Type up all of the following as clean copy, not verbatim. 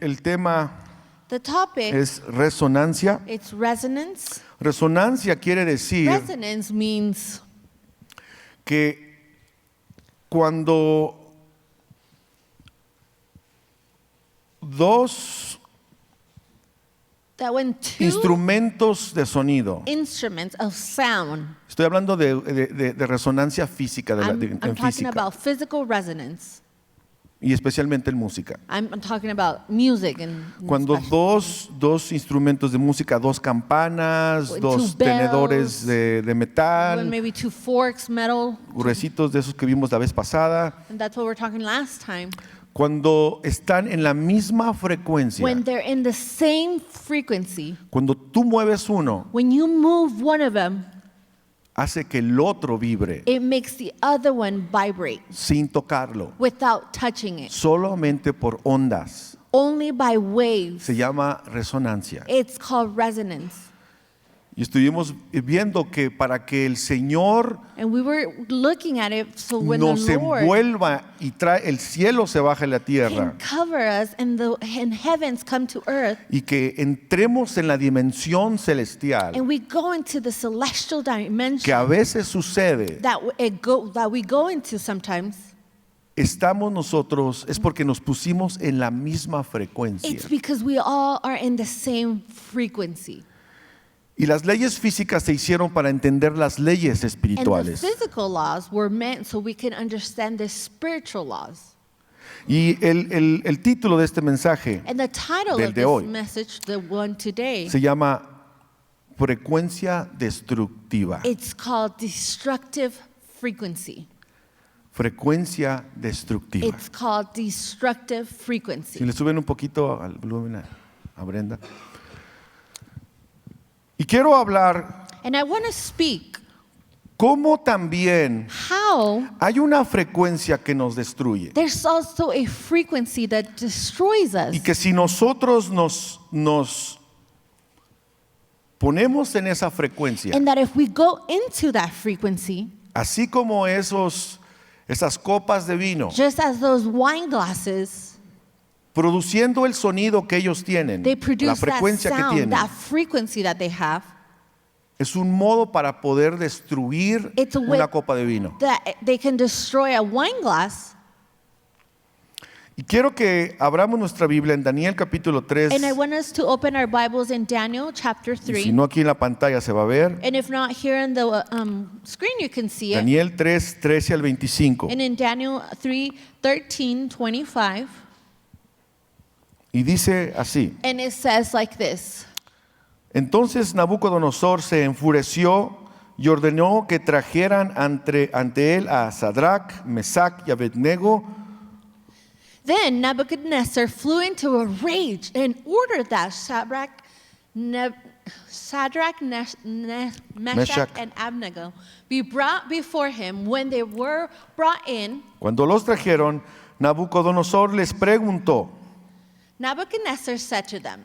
el tema The topic, es resonancia. it's resonance. Resonancia quiere decir Resonance means que cuando dos that when two instrumentos de sonido, instruments of sound, estoy hablando de resonancia física, I'm en talking física, about physical resonance. y especialmente en música. I'm talking about music and Cuando especially. dos instrumentos de música, dos campanas, Two dos bells, tenedores de when metal, maybe two forks, metal, gruesitos de esos que vimos la vez pasada, and that's what we're talking last time. cuando están en la misma frecuencia, When they're in the same frequency, cuando tú mueves uno, when you move one of them, hace que el otro vibre it makes the other one vibrate sin tocarlo, without touching it. solamente por ondas. Only by waves. Se llama resonancia. It's called resonance. Y estuvimos viendo que para que el Señor And we were looking at it so when nos the Lord envuelva y trae el cielo se baje a la tierra, can cover us and the heavens come to earth, y que entremos en la dimensión celestial, and we go into the celestial que a dimension veces sucede, that we go into sometimes. estamos nosotros, es porque nos pusimos en la misma frecuencia. It's because we all are in the same frequency. Y las leyes físicas se hicieron para entender las leyes And the espirituales. physical laws were meant so we can understand the spiritual laws. Y el título de este mensaje And the title Del of de this hoy. message, the one today, se llama frecuencia destructiva. it's called destructive frequency. Frecuencia destructiva. It's called destructive Si frequency. le suben un poquito al volumen a Brenda. Y quiero hablar And I want to speak cómo también how hay una frecuencia que nos destruye. there's also a frequency that destroys us. Y que si nosotros nos ponemos en esa frecuencia, And that if we go into that frequency, así como esas copas de vino, just as those wine glasses, produciendo el sonido que ellos tienen, they la produce that frecuencia que sound, tienen, that frequency that they have, es un modo para poder destruir it's a way una copa de vino. that they can destroy a wine glass. Y quiero que abramos nuestra Biblia en Daniel capítulo 3. And I want us to open our Bibles in Daniel chapter Y 3. si no, aquí en la pantalla se va a ver. And if not, here on the screen you can see it. Daniel 3, 13 al 25. And in Daniel 3, 13, 25. Y dice así: And it says like this. Entonces Nabucodonosor se enfureció y ordenó que trajeran ante él a Sadrach, Mesach y Abednego. Then Nebuchadnezzar flew into a rage and ordered that Shadrach, Meshach, and Abednego be brought before him. When they were brought in, Cuando los trajeron, Nabucodonosor les preguntó: Nebuchadnezzar said to them,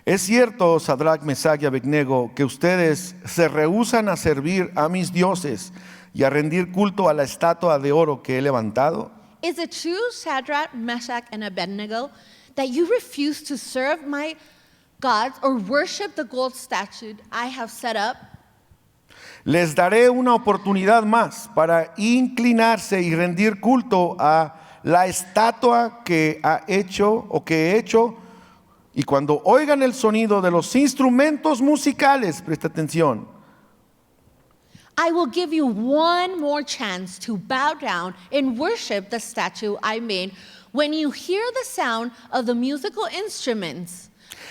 ¿Es cierto, Sadrach, Mesach y Abednego, que ustedes se rehúsan a servir a mis dioses y a rendir culto a la estatua de oro que he levantado? Is it true, Shadrach, Meshach, and Abednego, that you refuse to serve my gods or worship the gold statue I have set up? Les daré una oportunidad más para inclinarse y rendir culto a la estatua que he hecho, y cuando oigan el sonido de los instrumentos musicales, presta atención, I will give you one more chance to bow down and worship the statue I made when you hear the sound of the musical instruments.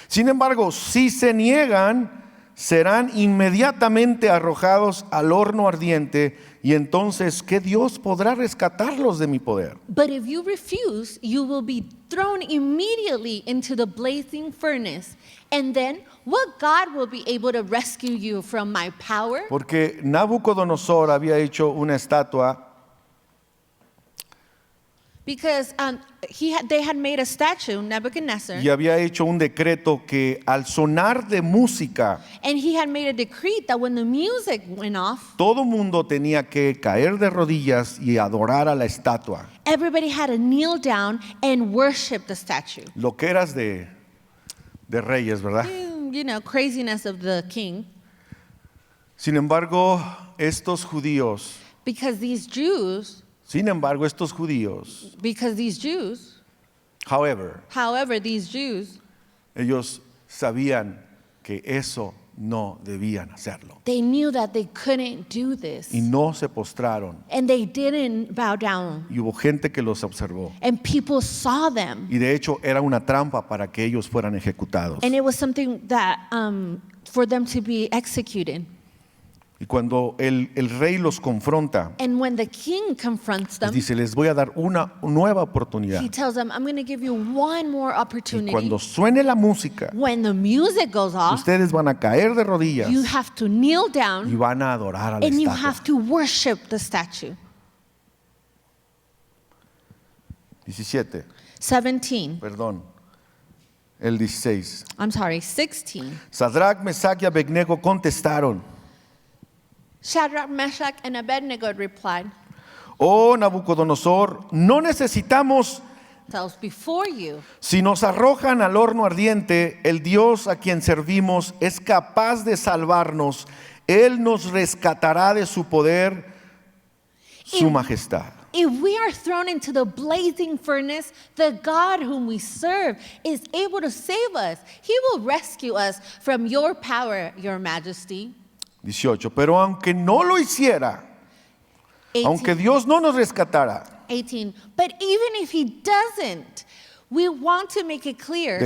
sin embargo, si se niegan, serán inmediatamente arrojados al horno ardiente, y entonces, ¿qué Dios podrá rescatarlos de mi poder? But if you refuse, you will be thrown immediately into the blazing furnace. And then, what God will be able to rescue you from my power? Porque Nabucodonosor había hecho una estatua Because they had made a statue, Nebuchadnezzar, y había hecho un decreto que al sonar de música, and he had made a decree that when the music went off, todo mundo tenía que caer de rodillas y adorar a la estatua. everybody had to kneel down and worship the statue. Lo que eras de reyes, ¿verdad? You know, craziness of the king. Sin embargo, estos judíos, Because these Jews, however, however, these Jews, ellos sabían que eso no debían hacerlo. they knew that they couldn't do this. Y no se postraron. And they didn't bow down. Y hubo gente que los observó. And people saw them. Y de hecho era una trampa para que ellos fueran ejecutados. And it was something that, for them to be executed. Y cuando el rey los confronta, And when the king confronts les them, dice, les voy a dar una nueva oportunidad. he tells them, I'm going to give you one more Y opportunity. cuando suene la música, When the music goes off, ustedes van a caer de rodillas you have to kneel y down van a adorar a la and you estatua. have to worship the statue. 17, 17. perdón, el 16. I'm sorry, 16. Sadrach, Mesach y Abednego contestaron: Shadrach, Meshach, and Abednego replied, Oh Nabucodonosor, no necesitamos, tells before you, si nos arrojan al horno ardiente, el Dios a quien servimos es capaz de salvarnos. Él nos rescatará de su poder, su majestad. if we are thrown into the blazing furnace, the God whom we serve is able to save us. He will rescue us from your power, your majesty. 18. Pero aunque no lo hiciera, 18, aunque Dios no nos rescatara, 18. But even if he doesn't, we want to make it clear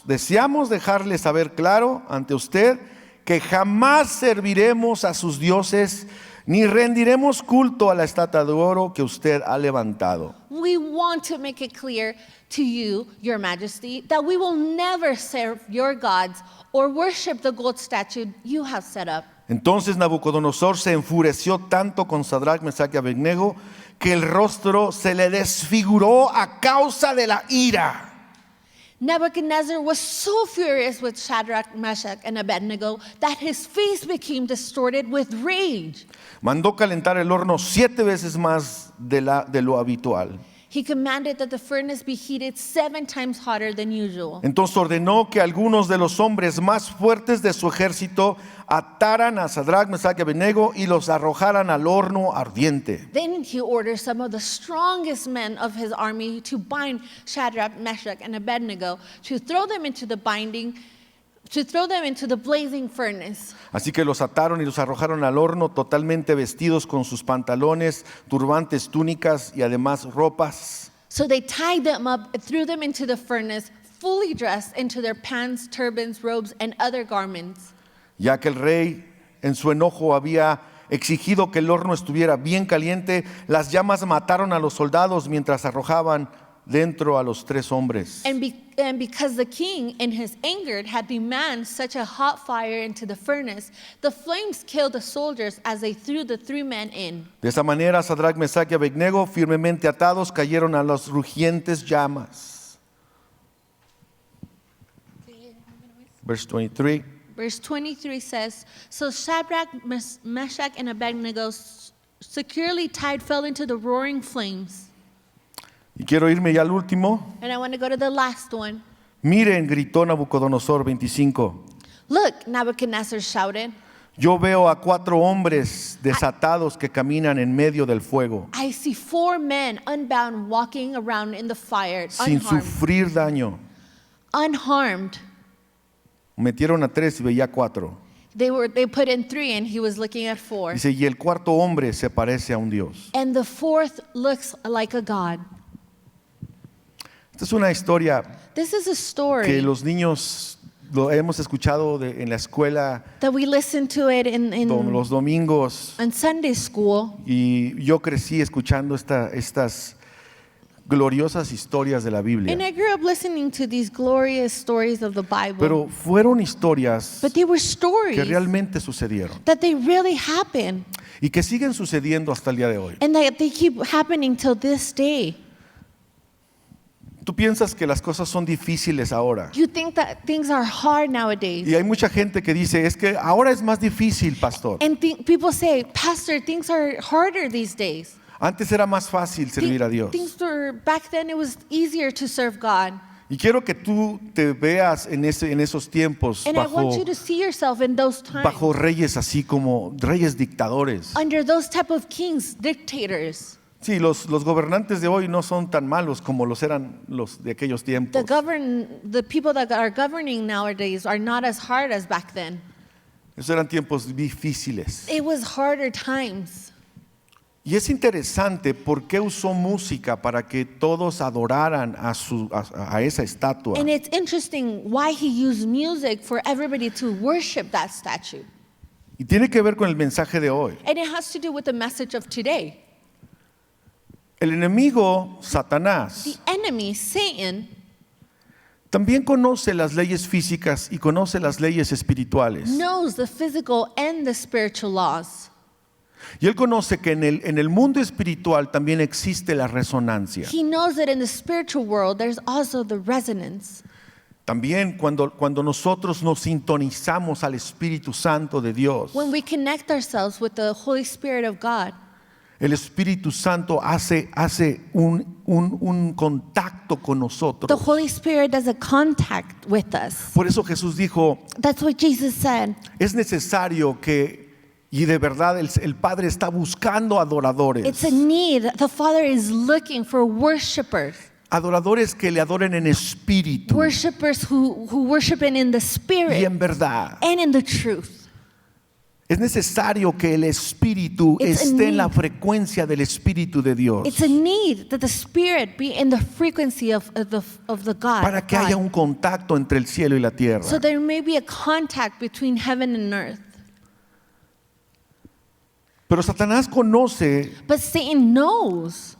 deseamos dejarle saber claro ante usted que jamás serviremos a sus dioses ni rendiremos culto a la estatua de oro que usted ha levantado. we want to make it clear to you, your majesty, that we will never serve your gods or worship the gold statue you have set up. Entonces Nabucodonosor se enfureció tanto con Sadrach, Mesach y Abednego que el rostro se le desfiguró a causa de la ira. Nebuchadnezzar was so furious with Shadrach, Meshach, and Abednego that his face became distorted with rage. Mandó calentar el horno 7 veces más de lo habitual. He commanded that the furnace be heated 7 times hotter than usual. Entonces ordenó que algunos de los hombres más fuertes de su ejército ataran a Sadrach, Mesach y Abednego y los arrojaran al horno ardiente. Then he ordered some of the strongest men of his army to bind Shadrach, Meshach, and Abednego, to throw them into the blazing furnace. Así que los ataron y los arrojaron al horno totalmente vestidos con sus pantalones, turbantes, túnicas y además ropas. So they tied them up, threw them into the furnace, fully dressed into their pants, turbans, robes, and other garments. Ya que el rey en su enojo había exigido que el horno estuviera bien caliente, las llamas mataron a los soldados mientras arrojaban dentro a los 3 hombres. And because the king, in his anger, had demanded such a hot fire into the furnace, the flames killed the soldiers as they threw the 3 men in. De esa manera, Sadrach, Mesach y Abednego, firmemente atados, cayeron a las rugientes llamas. Verse 23. Verse 23 says, So Shadrach, Meshach, and Abednego, securely tied, fell into the roaring flames. Y quiero irme ya al último. And I want to go to the last one. Miren, gritó Nabucodonosor 25. Look, Nebuchadnezzar shouted, Yo veo a 4 hombres desatados que caminan en medio del fuego, I see 4 men unbound walking around in the fire, sin unharmed. sufrir daño. Unharmed. Metieron a 3 y veía 4. They put in 3 and he was looking at 4. Dice, y el 4.º hombre se parece a un Dios. And the 4th looks like a god. Esta es una historia This is a story que los niños lo hemos escuchado en la escuela that we listen to it los domingos, in Sunday school. y yo crecí escuchando estas gloriosas historias de la And Biblia. I grew up listening to these glorious stories of the Bible. Pero fueron historias But they were que stories realmente sucedieron that they really happened y que siguen sucediendo hasta el día de hoy. and that they keep happening till this day. Tú piensas que las cosas son difíciles ahora. You think that things are hard nowadays. Y hay mucha gente que dice, es que ahora es más difícil, pastor. And people say, Pastor, things are harder these days. Antes era más fácil servir a Dios. Things were, back then it was easier to serve God. Y quiero que tú te veas en esos tiempos And I want you to see yourself in those times. bajo reyes así como reyes dictadores. Under those type of kings, dictators. Sí, los gobernantes de hoy no son tan malos como los eran los de aquellos tiempos. The people that are governing nowadays are not as hard as back then. Esos eran tiempos difíciles. It was harder times. Y es interesante por qué usó música para que todos adoraran a esa estatua. And it's interesting why he used music for everybody to worship that statue. Y tiene que ver con el mensaje de hoy. And it has to do with the message of today. El enemigo, Satanás, The enemy, Satan, también conoce las leyes físicas y conoce las leyes espirituales. knows the physical and the spiritual laws. Y él conoce que en el mundo espiritual también existe la resonancia. He knows that in the spiritual world there's also the resonance. También cuando nosotros nos sintonizamos al Espíritu Santo de Dios, When we connect ourselves with the Holy Spirit of God, el Espíritu Santo hace un contacto con the nosotros. Holy Spirit does a contact with us. Por eso Jesús dijo, That's what Jesus said. es necesario y de verdad el Padre está buscando adoradores. It's a need. The Father is looking for worshipers. Adoradores que le adoren en espíritu Worshipers who worship in the y Spirit en verdad. and in the truth. Es necesario que el Espíritu It's a esté en la need. frecuencia del Espíritu de Dios It's a need that the Spirit be in the frequency of the God. para que haya God. un contacto entre el cielo y la tierra. So there may be a contact between heaven and earth. Pero Satanás conoce But Satan knows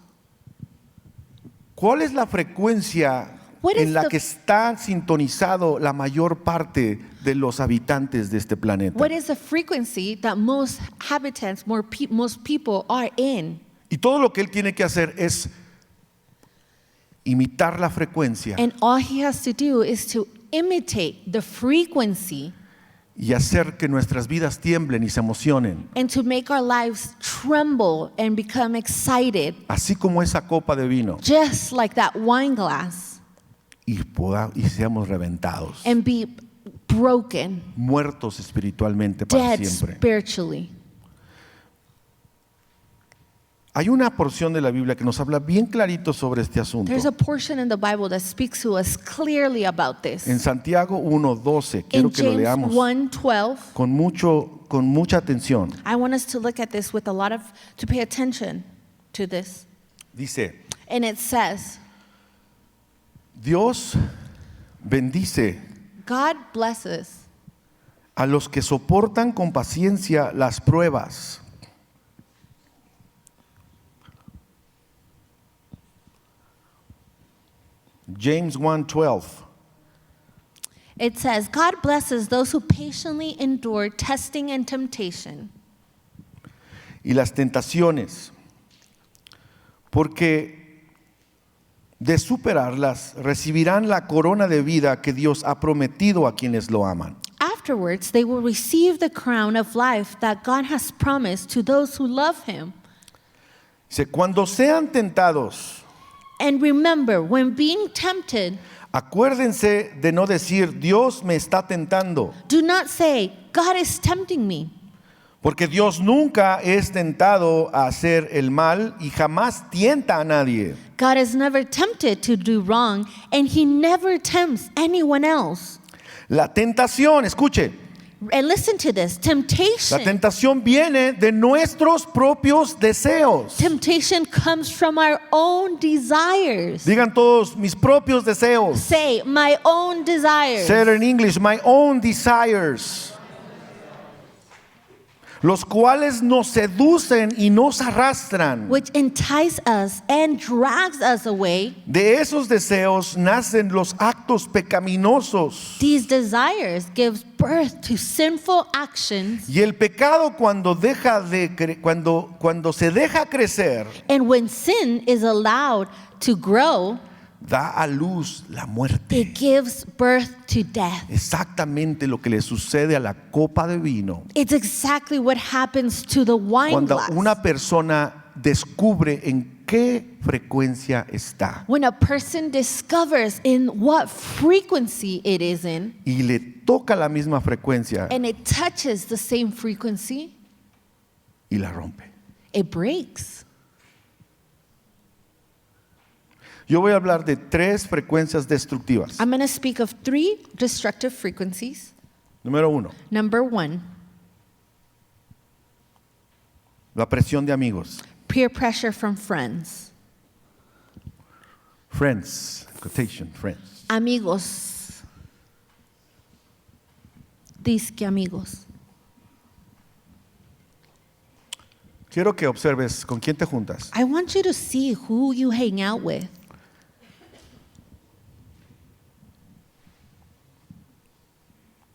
cuál es la frecuencia What is en la the- que está sintonizado la mayor parte de los habitantes de este planeta. what is the frequency that most habitants, most people are in. Y todo lo que él tiene que hacer es imitar la frecuencia And all he has to do is to imitate the frequency y hacer que nuestras vidas tiemblen y se emocionen, and to make our lives tremble and become excited, así como esa copa de vino, just like that wine glass, y seamos reventados, and be broken, muertos espiritualmente para dead siempre. spiritually. Hay una porción de la Biblia que nos habla bien clarito sobre este asunto. There's a portion in the Bible that speaks to us clearly about this. En Santiago 1:12, quiero In que lo James leamos 1:12, con mucha atención. I want us to look at this with to pay attention to this. Dice, And it says, Dios bendice God blesses a los que soportan con paciencia las pruebas. James 1:12. It says, God blesses those who patiently endure testing and temptation. Y las tentaciones, porque de superarlas recibirán la corona de vida que Dios ha prometido a quienes lo aman. Afterwards, they will receive the crown of life that God has promised to those who love Him. Dice, cuando sean tentados, And remember, when being tempted, acuérdense de no decir, Dios me está tentando, do not say, God is tempting me. porque Dios nunca es tentado a hacer el mal y jamás tienta a nadie. God is never tempted to do wrong, and He never tempts anyone else. La tentación, escuche, And listen to this, la temptation. tentación viene de nuestros propios deseos. Temptation comes from our own desires. Digan todos, mis propios deseos. Say, my own desires. Say it in English, my own desires. Los cuales nos seducen y nos arrastran. Which entice us and drags us away. De esos deseos nacen los actos pecaminosos. These desires give birth to sinful actions. Y el pecado cuando se deja crecer, And when sin is allowed to grow, da a luz la muerte. It gives birth to death. Exactamente lo que le sucede a la copa de vino It's exactly what happens to the wine cuando glass. una persona descubre en qué frecuencia está When a person discovers in what frequency it is in, y le toca la misma frecuencia and it touches the same frequency, y la rompe. it breaks. Yo voy a hablar de 3 frecuencias destructivas. I'm going to speak of 3 destructive frequencies. Número 1, Number 1, la presión de amigos. peer pressure from friends. Friends, quotation, friends. Amigos. Disque amigos. Quiero que observes con quién te juntas. I want you to see who you hang out with.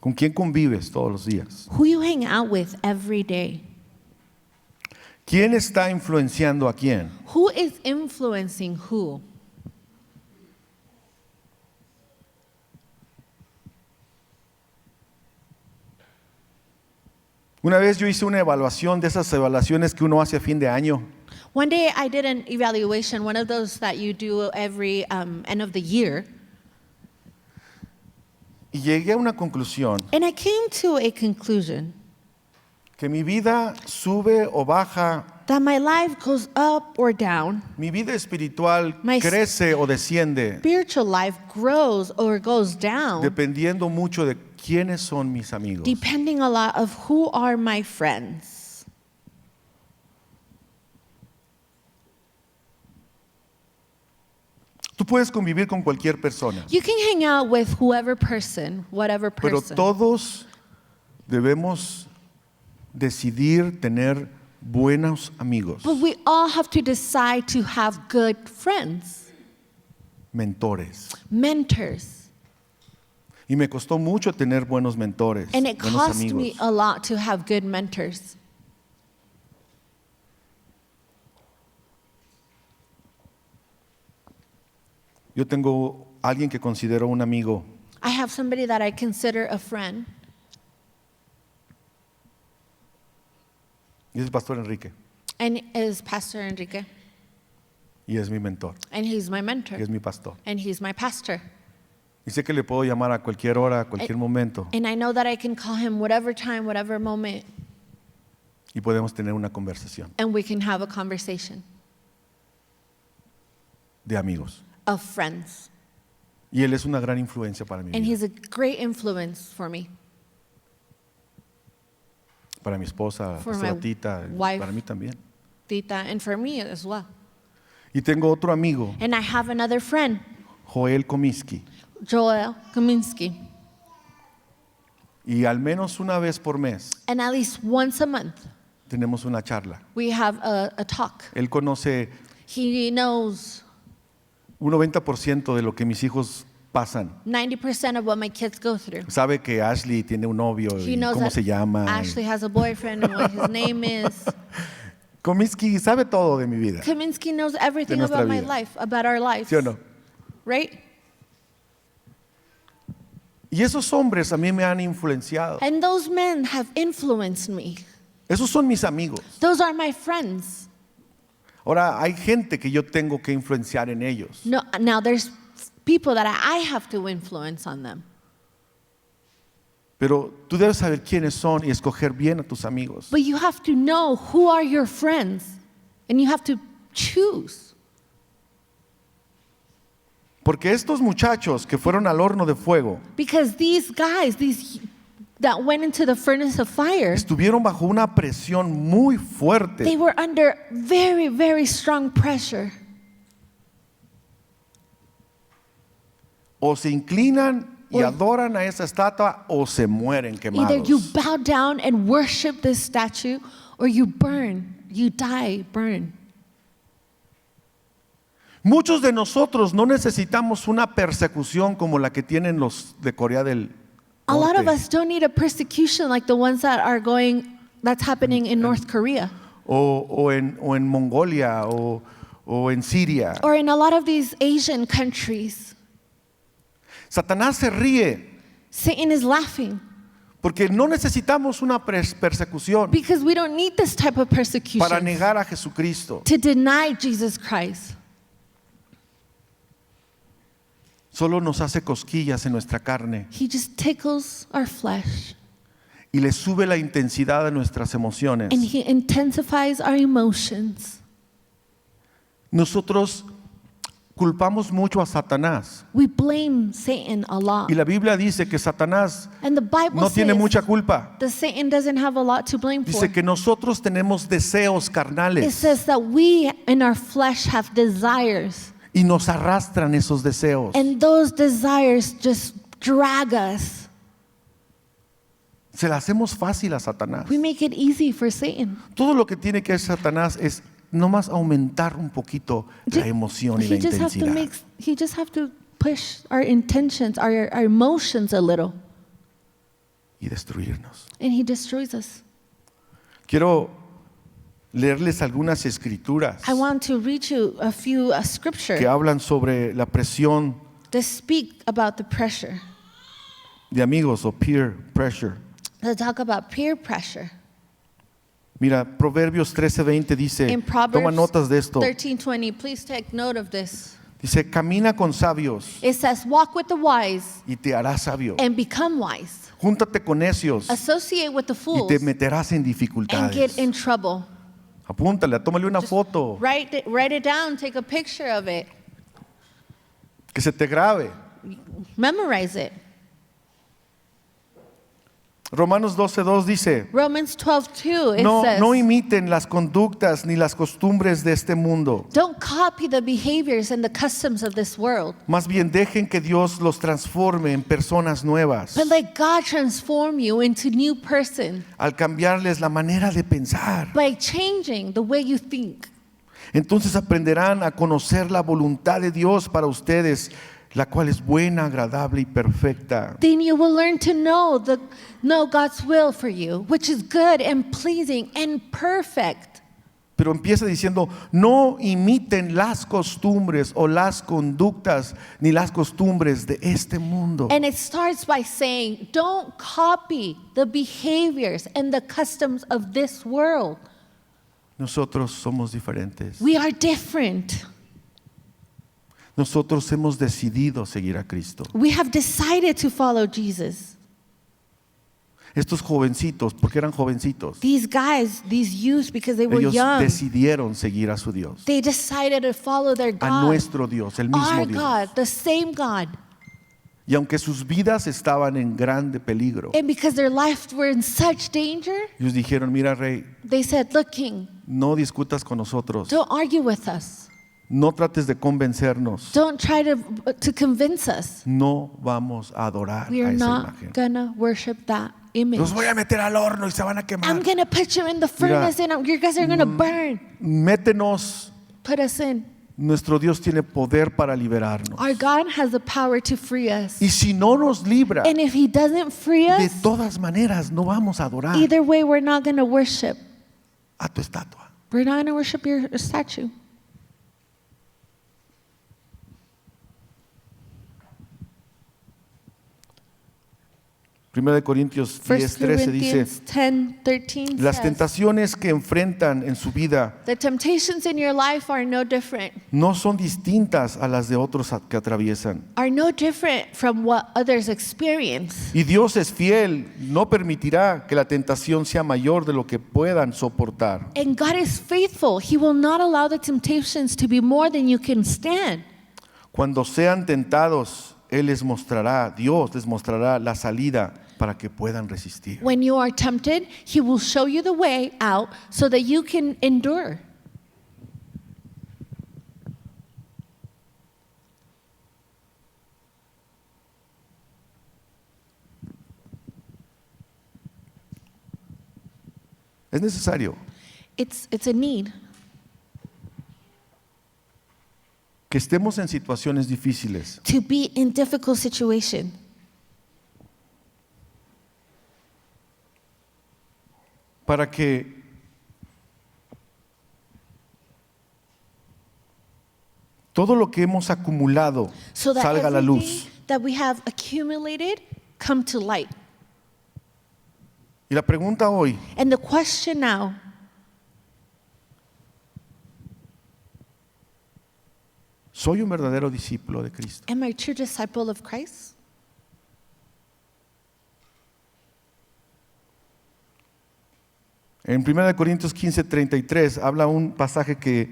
¿Con quién convives todos los días? Who you hang out with every day. ¿Quién está influenciando a quién? Who is influencing who? Una vez yo hice una evaluación de esas evaluaciones que uno hace a fin de año. One day I did an evaluation, one of those that you do every end of the year, Y llegué a una conclusión, and I came to a conclusion que mi vida sube o baja, that my life goes up or down, mi vida espiritual My crece o desciende, spiritual life grows or goes down, dependiendo mucho de quiénes son mis amigos. depending a lot of who are my friends. Tú puedes convivir con cualquier persona, You can hang out with whoever person, whatever pero person. todos debemos decidir tener buenos amigos, But we all have to decide to have good friends, mentores. mentors. Y me costó mucho tener buenos mentores, And it buenos cost me amigos. a lot to have good mentors. Yo tengo alguien que considero un amigo, I have somebody that I consider a friend, y es el Pastor Enrique, and is Pastor Enrique, y es mi mentor, and he's my y mentor, es mi pastor. and he's my pastor. Y sé que le puedo llamar a cualquier hora, a cualquier momento, And I know that I can call him whatever time, whatever moment, y podemos tener una conversación and we can have a conversation de amigos. of friends. Y él es una gran influencia para mi And vida, he's a great influence for me, para mi esposa, For pastora my Tita, wife. para mí también. Tita, and for me as well. Y tengo otro amigo, And I have another friend, Joel Comiskey, Joel Kaminsky. y al menos una vez por mes And at least once a month, tenemos una charla. we have a talk. Él conoce He knows un 90% de lo que mis hijos pasan. 90% of what my kids go through. Sabe que Ashley tiene un novio He y knows cómo that se llama. Ashley has a boyfriend and what his name is. Comiskey sabe todo de mi vida, Kaminsky knows everything nuestra about my vida. life, about our lives. ¿sí o no? Right? Y esos hombres a mí me han influenciado. And those men have influenced me. Esos son mis amigos. Those are my friends. Ahora, hay gente que yo tengo que influenciar en ellos. No, now there's people that I have to influence on them. Pero tú debes saber quiénes son y escoger bien a tus amigos. But you have to know who are your friends, and you have to choose. Porque estos muchachos que fueron al horno de fuego Because these guys, these that went into the furnace of fire, estuvieron bajo una presión muy they fuerte. were under very, very strong pressure. O se inclinan y Or- adoran a esa estatua o se mueren Either you quemados. bow down and worship this statue, or you burn, you die, burn. Muchos de nosotros no necesitamos una persecución como la que tienen los de Corea del A lot of Norte us don't need a persecution like the ones that's happening in North Korea o en Mongolia o en Siria. or in a lot of these Asian countries. Satanás se ríe Satan is laughing porque no necesitamos una persecución because we don't need this type of para persecution negar a Jesucristo. to deny Jesus Christ. Solo nos hace cosquillas en nuestra carne He just tickles our flesh y le sube la intensidad de nuestras emociones. and he intensifies our emotions. Nosotros culpamos mucho a Satanás We blame Satan a lot. y la Biblia dice que Satanás And the Bible no tiene says mucha culpa. that Satan doesn't have a lot to blame for. Dice que nosotros tenemos deseos It carnales says that we in our flesh have desires, y nos arrastran esos deseos. and those desires just drag us. Se la hacemos fácil a Satanás. We make it easy for Satan. Todo lo que tiene que hacer Satanás es nomás aumentar un poquito la emoción y la He just have to intensidad. make. He just have to push our intentions, our emotions a little, Y destruirnos. and he destroys us. Quiero leerles algunas escrituras I want to read you a few scripture que hablan sobre la presión that speak about the pressure. de amigos o peer pressure. That talk about peer pressure. Mira, Proverbios 13:20 dice, In toma Proverbs notas de esto. 13:20, please take note of this. Dice, camina con sabios It says, "Walk with the wise y te harás sabio. and become wise. Júntate con necios Associate with the y fools te meterás en and dificultades. get in trouble." Apúntale, tómale una foto, Write it down, take a picture of it, que se te grabe. memorize it. Romanos 12:2 dice, Romans 12:2, it no, says, no imiten las conductas ni las costumbres de este mundo. "Don't copy the behaviors and the customs of this world, Más bien dejen que Dios los transforme en personas nuevas but let God transform you into new person al cambiarles la manera de pensar. by changing the way you think. Entonces aprenderán a conocer la voluntad de Dios para ustedes, la cual es buena, agradable y perfecta. Then you will learn to know God's will for you, which is good and pleasing and perfect." Pero empieza diciendo, no imiten las costumbres o las conductas ni las costumbres de este mundo. And it starts by saying, don't copy the behaviors and the customs of this world. Nosotros somos diferentes. We are different. Nosotros hemos decidido seguir a Cristo. We have decided to follow Jesus. Estos jovencitos, porque eran jovencitos, These guys, these youths, because they were ellos young, decidieron seguir a su Dios, they decided to follow their a God, nuestro Dios, el mismo our Dios. God, the same God. Y aunque sus vidas estaban en grande peligro, And because their lives were in such danger, ellos dijeron, mira rey, they said, "Look, King, no discutas con nosotros, don't argue with us. no trates de convencernos, Don't try to convince us. no vamos a adorar We a are esa not imagen. gonna worship that image. Los voy a meter al horno y se van a quemar. I'm gonna put you in the furnace and you guys are gonna burn. Métenos. Put us in. Nuestro Dios tiene poder para liberarnos. Our God has the power to free us. Y si no nos libra, And if He doesn't free de us, todas maneras no vamos a adorar either way, we're not gonna worship. a tu estatua. We're not gonna worship your statue. Primera de Corintios 1 10:13 dice, Corinthians 10:13 las says, tentaciones que enfrentan en su vida "The temptations in your life are no different, no son distintas a las de otros que atraviesan. are no different from what others experience. Y Dios es fiel, no permitirá que la tentación sea mayor de lo que puedan soportar. And God is faithful. He will not allow the temptations to be more than you can stand. Cuando sean tentados, Él les mostrará, Dios les mostrará la salida para que puedan resistir. When you are tempted, He will show you the way out so that you can endure." Es necesario It's a need que estemos en situaciones difíciles to be in difficult situation para que todo lo que hemos acumulado so that salga a la everything luz. that we have accumulated come to light. Y la pregunta hoy, And the question now, ¿soy un verdadero discípulo de Cristo? am I a true disciple of Christ? En 1 Corintios 15:33 habla un pasaje que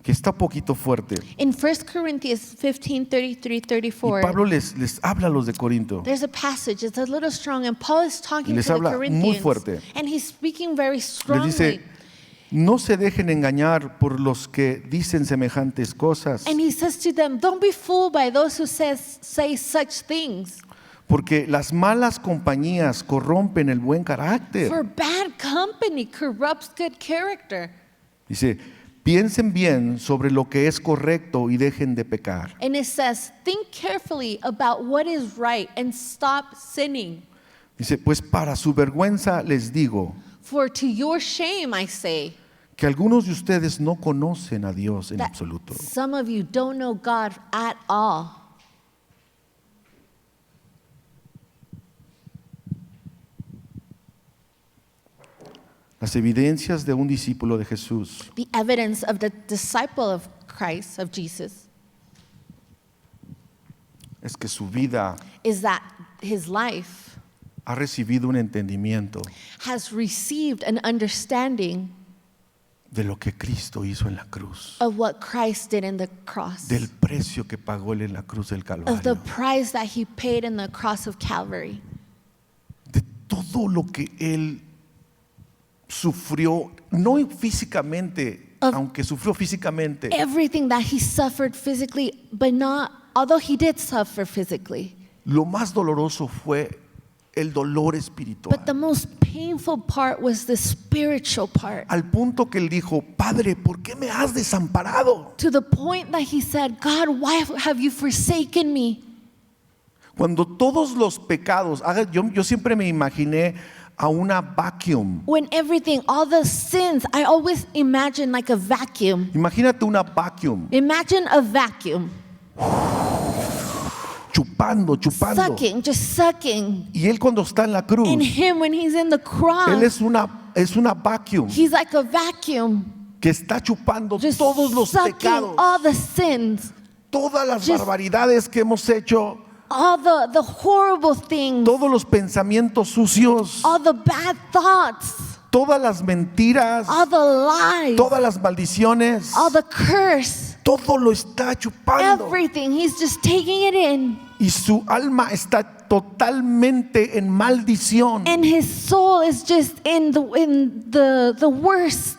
está un poquito fuerte. In 1 Corinthians 15, 33, Y 34, Pablo les habla a los de Corinto. there's a passage, it's a little strong, and Paul is Y talking les to the habla muy Corinthians, fuerte. and he's speaking very Les strongly. dice, no se dejen engañar por los que dicen semejantes cosas, And he says to them, don't be fooled by those who say such things. porque las malas compañías corrompen el buen carácter. For bad company corrupts good character. Dice, piensen bien sobre lo que es correcto y dejen de pecar. And it says, think carefully about what is right and stop sinning. Dice, pues para su vergüenza les digo For to your shame I say que algunos de ustedes no conocen a Dios en that absoluto. some of you don't know God at all. Las evidencias de un discípulo de Jesús The evidence of the disciple of Christ, of Jesus, es que su vida is that his life ha recibido un entendimiento has received an understanding de lo que Cristo hizo en la cruz, of what Christ did in the cross, del precio que pagó él en la cruz del of the Calvario, price that he paid in the cross of Calvary, de todo lo que él sufrió, no físicamente, Of aunque sufrió físicamente, everything that he suffered physically, but not, although he did suffer physically. lo más doloroso fue el dolor espiritual. But the most painful part was the spiritual part. Al punto que él dijo, Padre, ¿por qué me has desamparado? To the point that he said, God, why have you forsaken me? Cuando todos los pecados, yo siempre me imaginé a una vacuum. When everything, all the sins, I always imagine like a vacuum. Imagínate una vacuum, Imagine a vacuum, chupando. sucking, just sucking. Y él cuando está en la cruz, In him, when he's in the él cross, es una vacuum he's like a vacuum, que está chupando just todos los sucking pecados, all the sins, todas las just- barbaridades que hemos hecho, all the horrible things, todos los pensamientos sucios, all the bad thoughts, todas las mentiras, all the lies, todas las maldiciones, all the curse, todo lo está chupando. everything. He's just taking it in. Y su alma está totalmente en maldición, And his soul is just in the worst,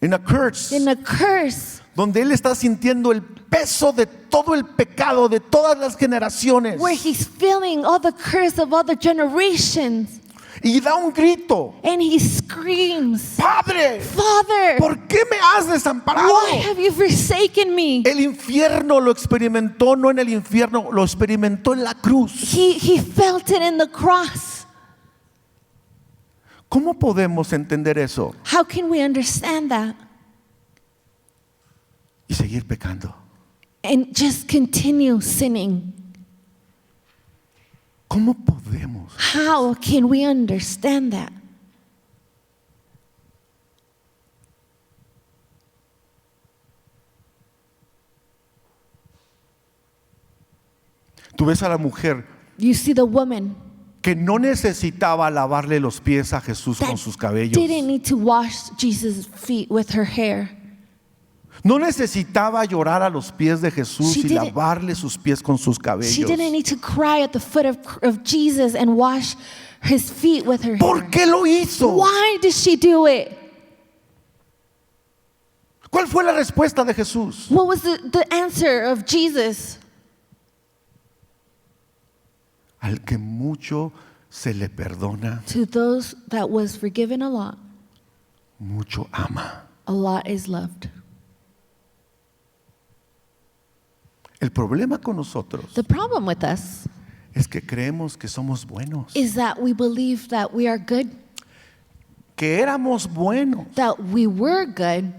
en a curse, in a curse, donde él está sintiendo el peso de todo el pecado de todas las generaciones. where he's feeling all the curse of all the generations. Y da un grito, And he screams, Padre, Father, ¿por qué me has desamparado? why have you forsaken me? El infierno lo experimentó, no en el infierno, lo experimentó en la cruz. He felt it in the cross. ¿Cómo podemos entender eso How can we understand that? y seguir pecando? And just continue sinning. ¿Cómo podemos? How can we understand that? Tú ves a la mujer You see the woman que no necesitaba lavarle los pies a Jesús that con sus cabellos. didn't need to wash Jesus' feet with her hair. No necesitaba llorar a los pies de Jesús She y didn't- lavarle sus pies con sus She cabellos. didn't need to cry at the foot of Jesus and wash his feet with her hair. ¿Por qué lo hizo? Why did she do it? ¿Cuál fue la respuesta de Jesús? What was the answer of Jesus? Al que mucho se le perdona, To those that was forgiven a lot mucho ama. is loved. El problema con nosotros The problem with us es que creemos que somos buenos, is that we believe that we are good, que éramos buenos, that we were good,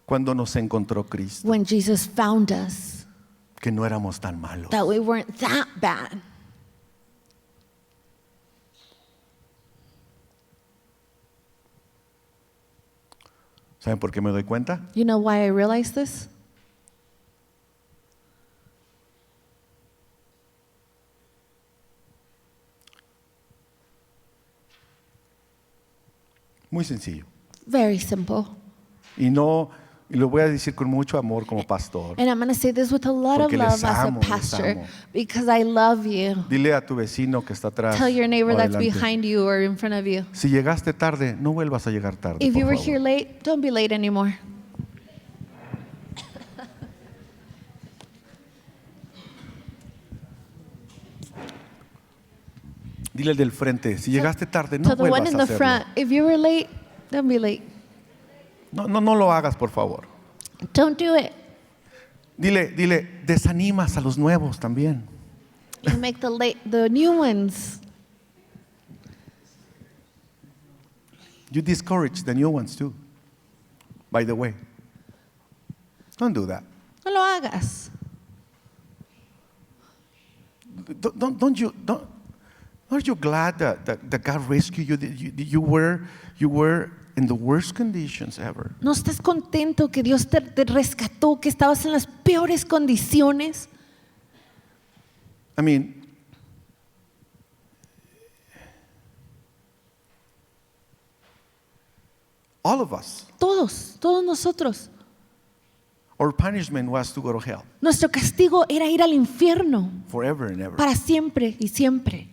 cuando nos encontró Cristo, when Jesus found us, que no éramos tan malos. that we weren't that bad. ¿Saben por qué me doy cuenta? You know why I realize this? Muy sencillo. Very simple. Y lo voy a decir con mucho amor como pastor. And I'm going to say this with a lot of Porque love les as a amo, les pastor amo. because I love you. Dile a tu vecino que está atrás. Tell your neighbor o that's adelante, behind you or in front of you. si llegaste tarde, no vuelvas a llegar tarde. If por you were favor. here late, don't be late anymore. Dile al del frente, si llegaste tarde, no To the one vuelvas in a the hacerlo. front, if you were late, don't be late. No lo hagas, por favor. Don't do it. Dile, desanimas a los nuevos también. You make the new ones. You discourage the new ones too. By the way, don't do that. No lo hagas. Aren't you glad that God rescued you? That you were in the worst conditions ever. ¿No estás contento que Dios te rescató, que estabas en las peores condiciones? I mean, all of us. Todos nosotros. Our punishment was to go to hell Nuestro castigo era ir al infierno forever and ever. para siempre y siempre.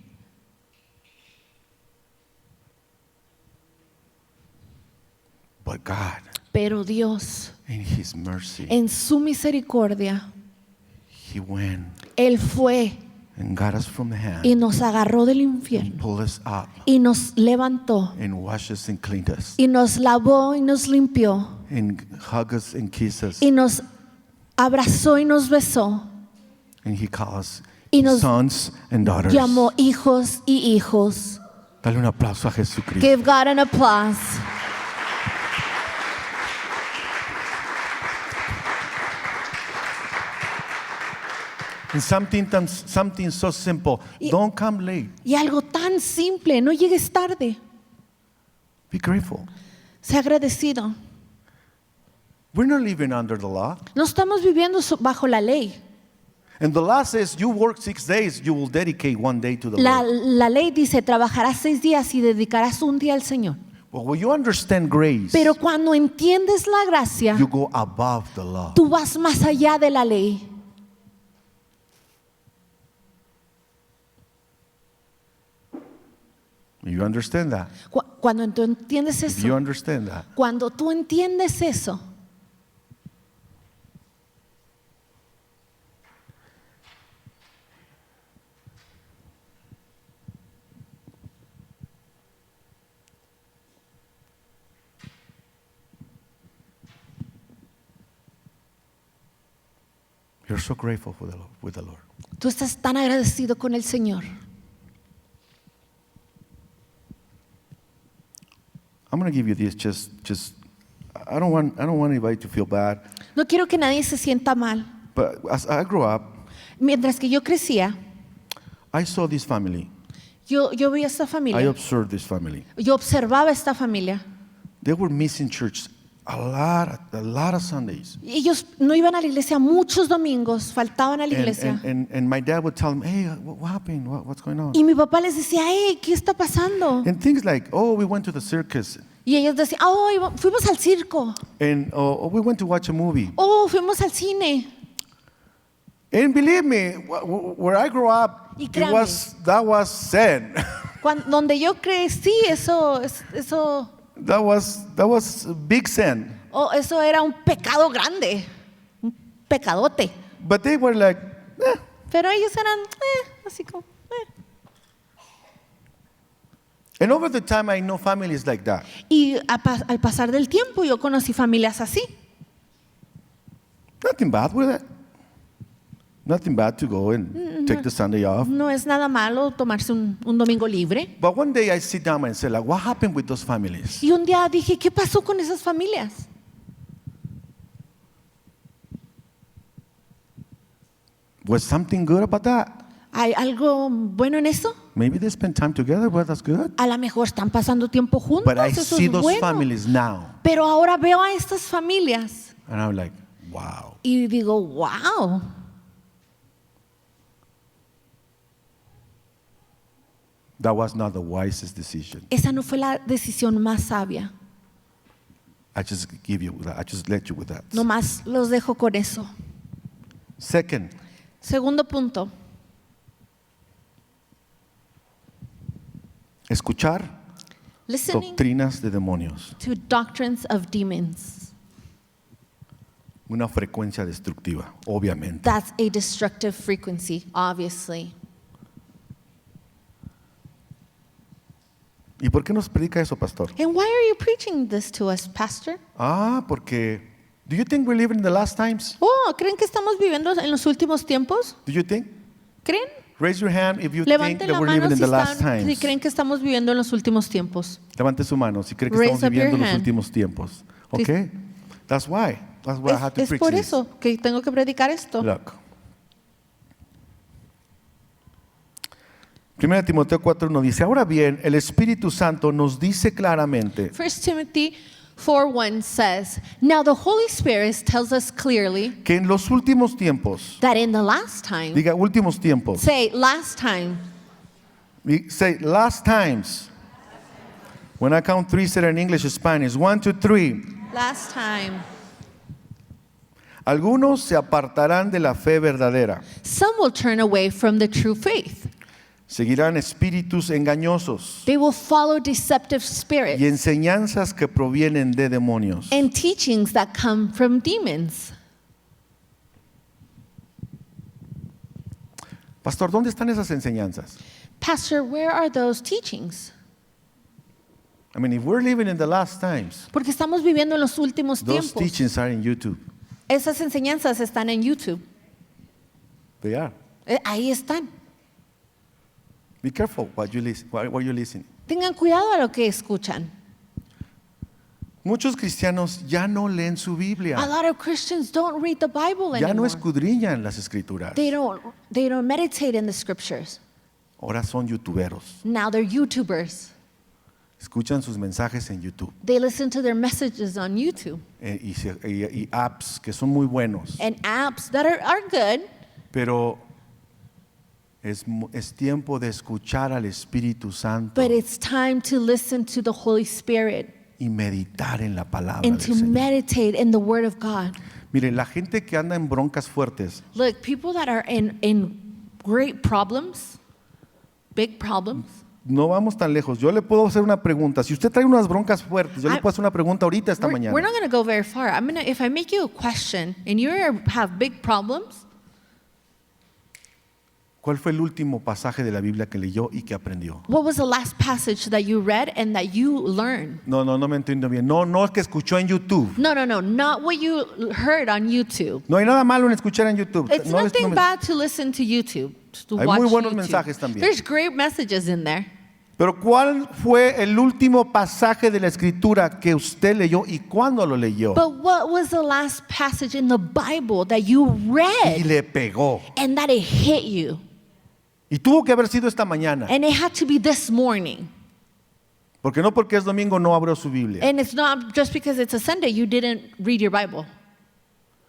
But God, Pero Dios, in His mercy, en su misericordia, He went Él fue and got us from the hand, y nos agarró del infierno pulled us up, y nos levantó and washed us and cleaned us, y nos lavó y nos limpió and hugged us and kissed us, y nos abrazó y nos besó and He called us y nos sons and daughters. llamó hijos y hijos. Dale un aplauso a Jesucristo. Give God an applause. And something so simple. Don't come late. Y algo tan simple, no llegues tarde. Be grateful. Sé agradecido. We're not living under the law. No estamos viviendo bajo la ley. And the law says you work 6 days, you will dedicate 1 day to the Lord. La ley dice, trabajarás 6 días y dedicarás un día al Señor. But when you understand grace, Pero cuando entiendes la gracia, you go above the law. tú vas más allá de la ley. You understand that? Cuando tú entiendes If you eso, understand that, cuando tú entiendes eso, you're so grateful with the Lord. tú estás tan agradecido con el Señor. I'm going to give you this just I don't want anybody to feel bad, No quiero que nadie se sienta mal. but as I grew up, Mientras que yo crecía, I saw this family. yo vi a esta I familia. observed this family. Yo observaba esta familia. They were missing church a lot of Sundays. Ellos no iban a la iglesia muchos domingos, faltaban a la iglesia. And my dad would tell them, hey, what happened? What's going on? Y mi papá les decía, hey, ¿qué está pasando? And things like, oh, we went to the circus. Y ellos decían, oh, fuimos al circo. And oh, we went to watch a movie. Oh, fuimos al cine. And believe me, where I grew up, Y créanme. that was sin. Donde yo crecí, eso, that was a big sin. eso era un pecado grande, un pecadote. But they were like, Pero ellos eran, así como, And over the time, I know families like that. Y al pasar del tiempo yo conocí familias así. Nothing bad with it. Nothing bad to go and take the Sunday off. No es nada malo tomarse un domingo libre. But one day I sit down and say, like, what happened with those families? Y un día dije, ¿qué pasó con esas familias? Was something good about that? ¿Hay algo bueno en eso? Maybe they spend time together. Well, that's good. A lo mejor están pasando tiempo juntos, But I eso see es those bueno. families now, Pero ahora veo a estas familias and I'm like, wow. y digo, wow, That was not the wisest decision. esa no fue la decisión más sabia. I just give you that. I just let you with that. Nomás los dejo con eso. Second, Segundo punto, escuchar listening doctrinas de demonios. to doctrines of demons. Una frecuencia destructiva, obviamente. That's a destructive frequency, obviously. ¿Y por qué nos predica eso, pastor? And why are you preaching this to us, Pastor? Porque, do you think we're living in the last times? Oh, ¿creen que estamos viviendo en los últimos tiempos? Do you think? ¿Creen? Raise your hand if you think Levanten that la we're mano living in si, the last si times. creen que estamos viviendo en los últimos tiempos. Levante su mano si cree que Raise estamos up your viviendo los hand. últimos tiempos. Okay? That's why. That's why I had to Es preach por this. eso que tengo que predicar esto. Look. 1 Timoteo 4:1 dice, ahora bien, el Espíritu Santo nos dice claramente 1 Timothy 4:1 says, "Now the Holy Spirit tells us clearly que en los últimos tiempos, that in the last time, diga últimos tiempos, say last time, say last times. When I count three, say it in English or Spanish. 1, 2, 3. last time, Algunos se apartarán de la fe verdadera. some will turn away from the true faith. Seguirán espíritus engañosos They will follow deceptive y spirits enseñanzas que provienen de demonios. and teachings that come from demons." Pastor, ¿dónde están esas enseñanzas? Pastor, where are those teachings? I mean, if we're living in the last times, Porque estamos viviendo en los últimos those tiempos. teachings are in YouTube. Esas enseñanzas están en YouTube. They are. Ahí están. Be careful what you listen. Tengan cuidado a lo que escuchan. Muchos cristianos ya no leen su A Biblia. lot of Christians don't read the Bible Ya no anymore. escudriñan las escrituras. They don't meditate in the scriptures. Ahora son youtuberos. Now they're YouTubers. Escuchan sus mensajes en YouTube They listen to their messages on YouTube y apps que son muy buenos. and apps that are good, Pero es tiempo de escuchar al Espíritu Santo but it's time to listen to the Holy Spirit y meditar en la palabra and del to Señor. meditate in the Word of God. Mire, la gente que anda en broncas fuertes, Look, people that are in great problems, big problems. no vamos tan lejos. Yo le puedo hacer una pregunta. Si usted trae unas broncas fuertes, yo le I- puedo hacer una pregunta ahorita esta mañana. We're not going to go very far. If I make you a question and you have big problems, ¿Cuál fue el último pasaje de la Biblia que leyó y que aprendió? what was the last passage that you read and that you learned? No me entiendo bien. No es que escuchó en YouTube. No, not what you heard on YouTube. No hay nada malo en escuchar en YouTube. It's No les- nothing no me- bad to listen to YouTube, to Hay watch muy buenos YouTube. mensajes también. There's great messages in there. Pero ¿cuál fue el último pasaje de la Escritura que usted leyó y cuándo lo leyó? But what was the last passage in the Bible that you Y read le pegó. and that it hit you? Y tuvo que haber sido esta mañana. And it had to be this morning. Porque no porque es domingo no abrió su Biblia. And it's not just because it's a Sunday you didn't read your Bible.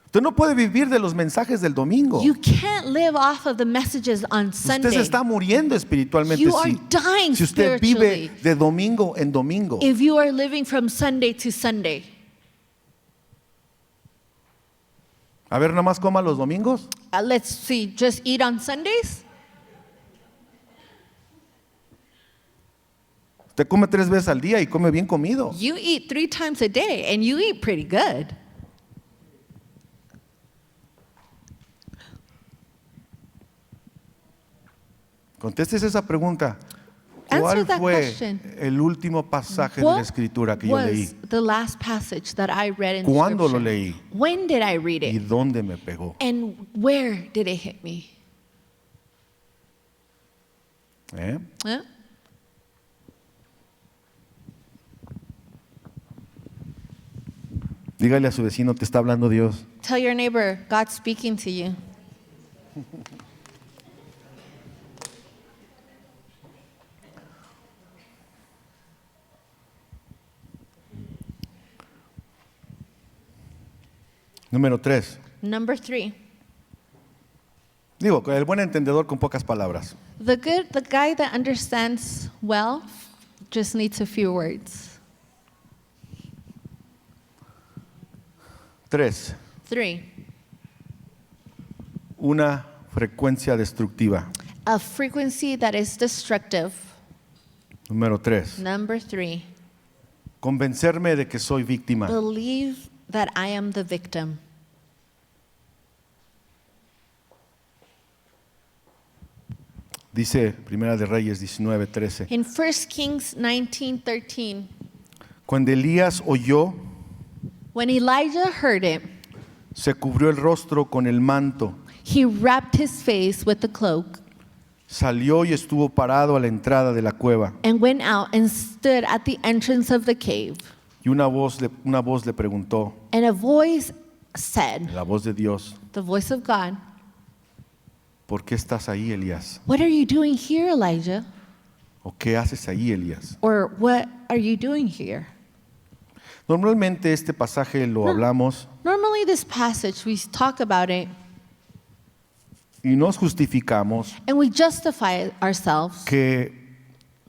Usted no puede vivir de los mensajes del domingo. You can't live off of the messages on Usted Sunday. se está muriendo espiritualmente You are dying si usted vive spiritually. de domingo en domingo. If you are living from Sunday to Sunday. A ver, nada más coma los domingos. Let's see, just eat on Sundays? Usted come 3 veces al día y come bien comido. You eat 3 times a day and you eat pretty good. Contestes esa pregunta. Answer ¿Cuál that fue question. el último pasaje de la What Escritura que yo leí? was the last passage that I read in ¿Cuándo lo Scripture? leí? When did I read ¿Y it? dónde me pegó? And where did it hit me? ¿Eh? Huh? Dígale a su vecino, te está hablando Dios. Tell your neighbor, God's speaking to you. Número 3. Number 3. Digo, el buen entendedor con pocas palabras. The guy that understands well just needs a few words. 3. 3. Una frecuencia destructiva. A frequency that is destructive. Número 3. Number 3. Convencerme de que soy víctima. Believe that I am the victim. Dice Primera de Reyes 19:13. In 1 Kings 19:13, Cuando Elías oyó, when Elijah heard it, se cubrió el rostro con el manto, he wrapped his face with the cloak salió y estuvo parado a la entrada de la cueva. and went out and stood at the entrance of the cave. Y una voz le preguntó, And a voice said, la voz de Dios, the voice of God, ¿por qué estás ahí, Elías? what are you doing here, Elijah? ¿O qué haces ahí, Elías? Or what are you doing here? Normalmente este pasaje lo hablamos Normally this passage, we talk about it y nos justificamos and we justify ourselves que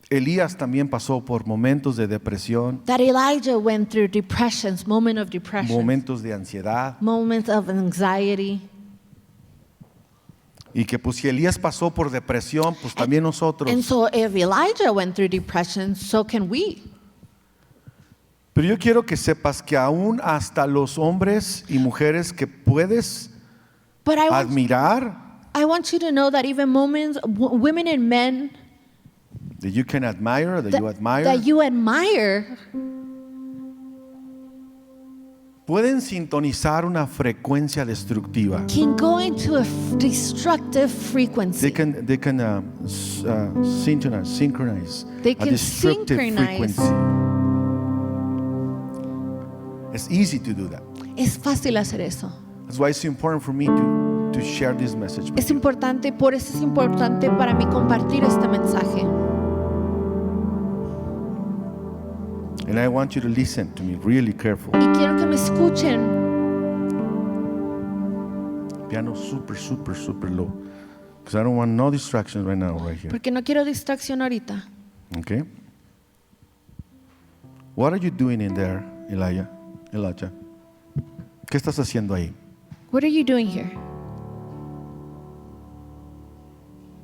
Elías también pasó por momentos de depresión, that Elijah went through depressions, moment of depression, momentos de ansiedad, moments of anxiety. y que pues si Elías pasó por depresión, pues también nosotros. And so if Elijah went through depression, so can we. Pero yo quiero que sepas que aún hasta los hombres y mujeres que puedes But admirar, I want you to know that even moments, women and men that you can admire, that you admire, that you admire, pueden sintonizar una frecuencia destructiva. can go into a destructive frequency. They can synchronize They a can destructive synchronize. frequency. It's easy to do that. Es fácil hacer eso. That's why it's so important for me to share this message with Es you. importante, por eso es importante para mí compartir este mensaje. And I want you to listen to me really careful. Y quiero que me escuchen. Piano super, super, super low. Because I don't want no distractions right now, right here. Porque no quiero distracción ahorita. Okay? What are you doing in there, Elijah? ¿Qué estás haciendo ahí? What are you doing here?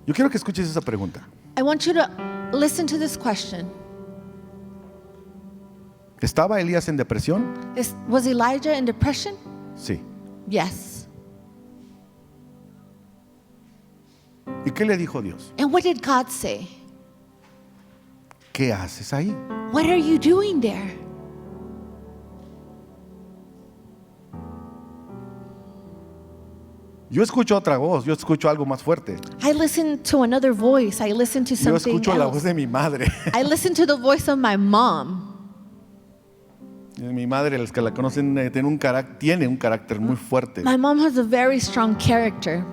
Yo quiero que escuches esa pregunta. I want you to listen to this question. ¿Estaba Elías en depresión? Was Elijah in depression? Sí. Yes. ¿Y qué le dijo Dios? And what did God say? ¿Qué haces ahí? What are you doing there? Yo escucho otra voz, yo escucho algo más fuerte. I listen to another voice. I listen to Yo something escucho la voz else. de mi madre. I listen to the voice of my mom. Mi madre, los que la conocen, tiene un carácter muy fuerte. My mom has a very strong character.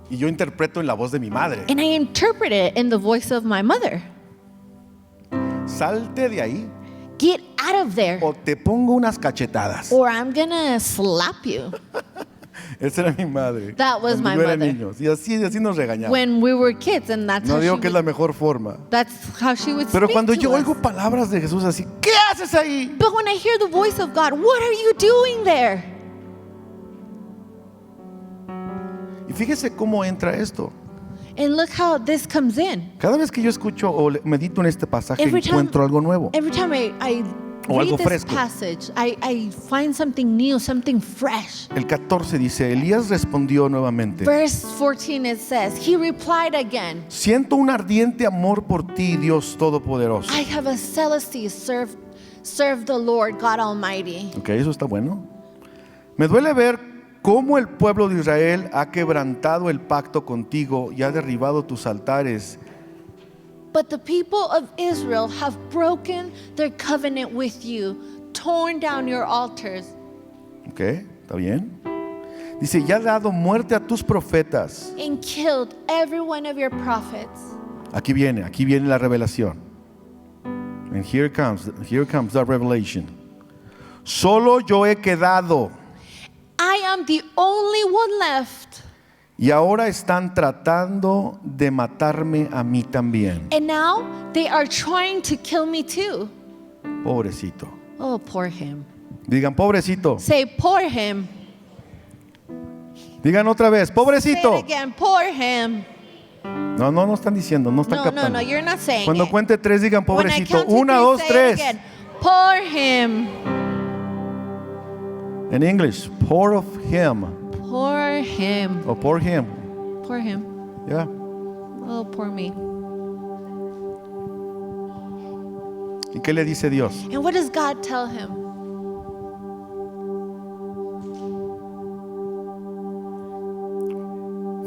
Y yo interpreto en la voz de mi madre. And I interpret it in the voice of my mother. Salte de ahí Get out of there, o te pongo unas cachetadas. or I'm gonna slap you. Esa era mi madre. That was cuando my yo era mother. niño. Y así nos regañaba. When we were kids, and that's No how digo she que es la would, mejor forma. that's how she would Pero speak cuando to yo us. oigo palabras de Jesús así, ¿qué haces ahí? But when I hear the voice of God, what are you doing there? Y fíjese cómo entra esto. And look how this comes in. Cada vez que yo escucho o medito en este pasaje, Every time- encuentro algo nuevo. Every time I O algo read this fresco. passage, I find something new, something fresh. El 14 dice, Elías respondió nuevamente, Verse 14 it says, he replied again, siento un ardiente amor por ti, Dios Todopoderoso. I have a zealously serve the Lord God Almighty. Ok, eso está bueno. Me duele ver cómo el pueblo de Israel ha quebrantado el pacto contigo y ha derribado tus altares. But the people of Israel have broken their covenant with you, torn down your altars. Ok, está bien. Dice, ya ha dado muerte a tus profetas. And killed every one of your prophets. Aquí viene la revelación. And here comes the revelation. Solo yo he quedado. I am the only one left. Y ahora están tratando de matarme a mí también. And now they are trying to kill me too. Pobrecito. Oh, poor him. Digan, pobrecito. Say, poor him. Digan otra vez, Say pobrecito. it again, poor him. No están diciendo, no están No, captando. no, you're not saying Cuando it. cuente 3, digan When I pobrecito. count to 1, 2, three, say it 3. again. Poor him. En English, poor of him. Poor him. O poor him. Poor him. Yeah. Oh, poor me. ¿Y qué le dice Dios? And what does God tell him?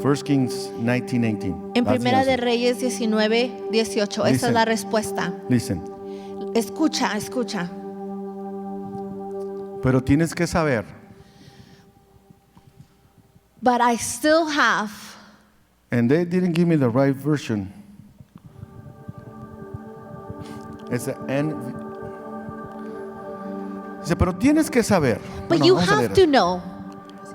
1 Kings 19:18. En That's the Primera de answer. Reyes 19:18. Esa Listen. es la respuesta. Listen. Escucha, escucha. Pero tienes que saber, But I still have. and they didn't give me the right version. It's the N. Dice, pero tienes que saber. But Bueno, you vamos a have leer. to know.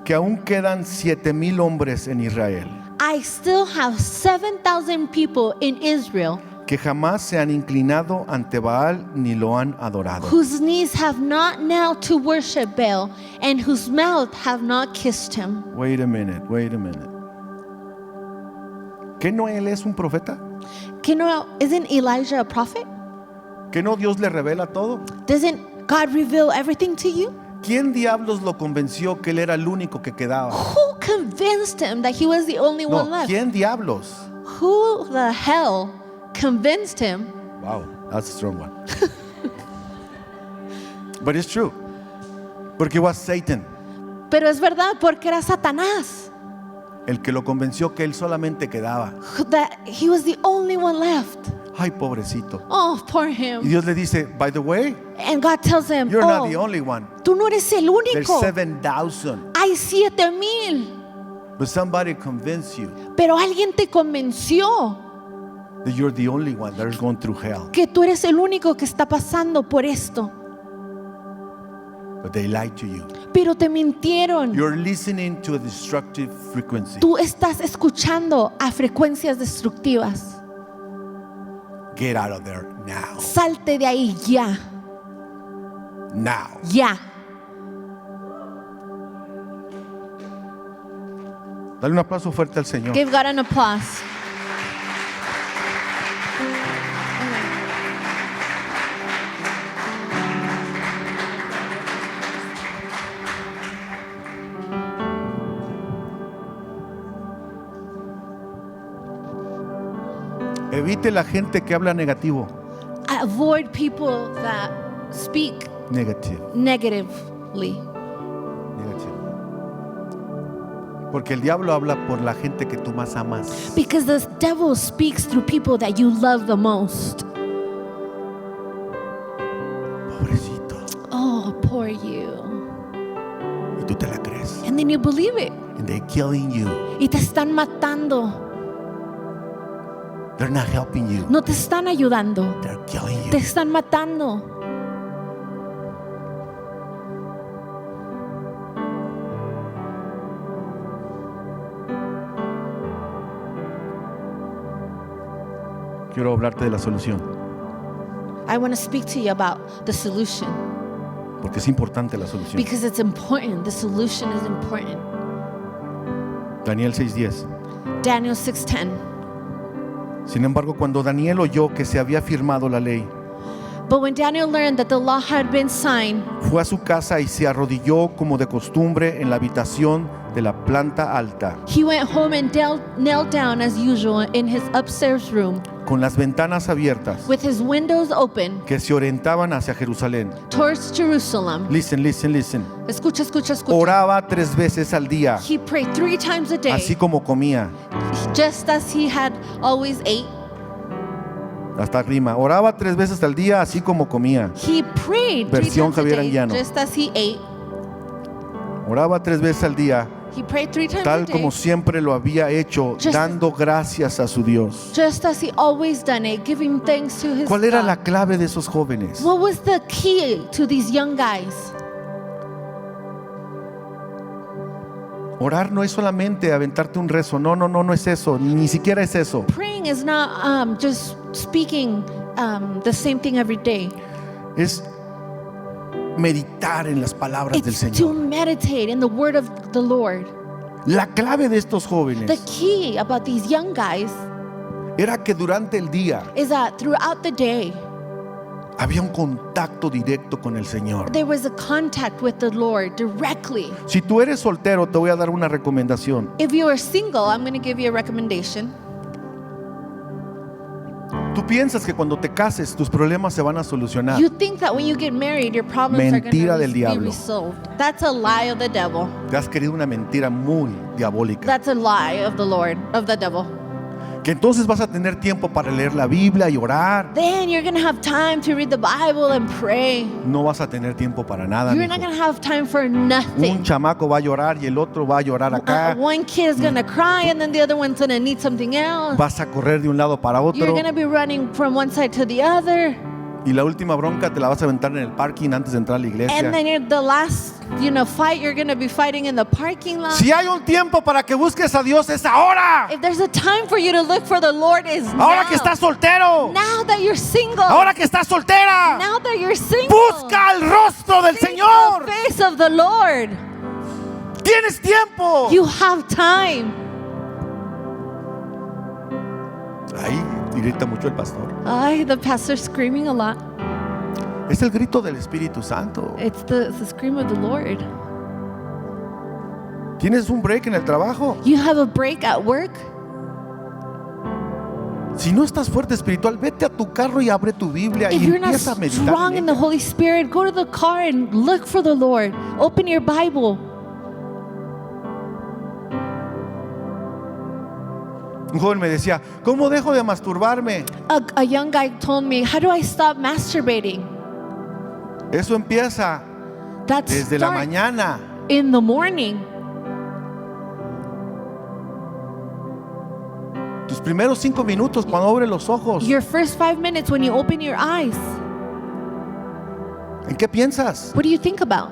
Que aún quedan 7,000 hombres en Israel I still have 7,000 people in Israel que jamás se han inclinado ante Baal ni lo han adorado. whose knees have not knelt to worship Baal and whose mouth have not kissed him. Wait a minute. ¿Que no él es un profeta? Isn't Elijah a prophet? ¿Que no Dios le revela todo? Doesn't God reveal everything to you? ¿Quién diablos lo convenció que él era el único que quedaba? Who convinced him that he was the only one No, left? ¿quién diablos? Who the hell convinced him? Wow, that's a strong one. But it's true. Porque it was Satan Pero es verdad, porque era Satanás. el que lo convenció que él solamente quedaba. That he was the only one left. Ay, pobrecito. Oh, poor Y him. Dios le dice, by the way, And God tells him, you're not the oh, only one. tú no eres el There's único. 7,000. Hay 7,000. But somebody convinced you Pero alguien te convenció that you're the only one that is going through hell. que tú eres el único que está pasando por esto. But they lied to you. Pero te mintieron. You're listening to a destructive frequency. Tú estás escuchando a frecuencias destructivas. Get out of there now. Salte de ahí ya. Now. Ya. Dale un aplauso fuerte al Señor. Give God an applause. Evite la gente que habla negativo. Avoid people that speak Negative. negatively. Negative. Porque el diablo habla por la gente que tú más amas. Because the devil speaks through people that you love the most. Pobrecito. Oh, poor you. Y tú te la crees. And then you believe it. And they're killing you. Y te están matando. They're not helping you. No te están ayudando. They're killing Te you. están matando. Quiero hablarte de la solución. I want to speak to you about the solution Porque es importante la solución. because it's important. The solution is important. Daniel 6:10. Daniel 6:10. Sin embargo, cuando Daniel oyó que se había firmado la ley, But when Daniel learned that the law had been signed, fue a su casa y se arrodilló como de costumbre en la habitación de la planta alta, he went home and knelt down as usual in his upstairs room con las ventanas abiertas with his windows open que se orientaban hacia Jerusalén. towards Jerusalem. Listen. Escucha, escucha, escucha. Oraba 3 veces al día, He prayed 3 times a day, así como comía. just as he had always ate. Hasta rima. Oraba 3 veces al día, así como comía. He prayed 3 Versión times a Javier day, Anguiano. just as he ate. Oraba 3 veces al día, He prayed 3 times a tal day, como siempre lo había hecho, Just- dando gracias a su Dios. just as he always done it, giving thanks to his ¿Cuál era God. la clave de esos jóvenes? What was the key to these young guys? Orar no es solamente aventarte un rezo. No, no, no, no es eso. Ni siquiera es eso. Praying is not just speaking the same thing every day. Es meditar en las palabras del It's to Señor. meditate in the word of the Lord. La clave de estos The jóvenes key about these young guys era que durante el día is that throughout the day, había un contacto directo con el Señor. there was a contact with the Lord directly. Si tú eres soltero, te voy a dar una recomendación. If you are single, I'm going to give you a recommendation. Tú piensas que cuando te cases tus problemas se van a solucionar. You think that when you get married, your problems are Mentira going del to be diablo. resolved. That's a lie of the devil. Te has querido una mentira muy diabólica. That's a lie of the Lord, of the devil. Que entonces vas a tener tiempo para leer la Biblia y orar. Then you're going to have time to read the Bible and pray. No vas a tener tiempo para nada, You're not mijo. going to have time for Un nothing. chamaco va a llorar y el otro va a llorar acá. One kid is going to cry and then the other one's going to need something else. Vas a correr de un lado para You're otro. going to be running from one side to the other. Y la última bronca te la vas a aventar en el parking antes de entrar a la And iglesia. then the last, fight you're going to be fighting in the parking lot. Si hay un tiempo para que busques a Dios, es ahora. If there's a time for you to look for the Lord, is Ahora now. que estás soltero. Now that you're single. Ahora que estás soltera. Now that you're single. Busca el rostro del Seek Señor. the face of the Lord. Tienes tiempo. You have time. Ahí irrita mucho el pastor. The pastor's screaming a lot. Es el grito del Espíritu Santo. It's the scream of the Lord. ¿Tienes un break en el trabajo? You have a break at work. Si no estás fuerte espiritual, vete a tu carro y abre tu Biblia If y you're not empieza a meditar strong en in the ella. Holy Spirit, go to the car and look for the Lord. Open your Bible. Un joven me decía, ¿cómo dejo de masturbarme? A young guy told me, how do I stop masturbating? Eso empieza That's desde la start mañana. in the morning. Tus primeros 5 minutos cuando abres los ojos. Your first 5 minutes when you open your eyes. ¿En qué piensas? What do you think about?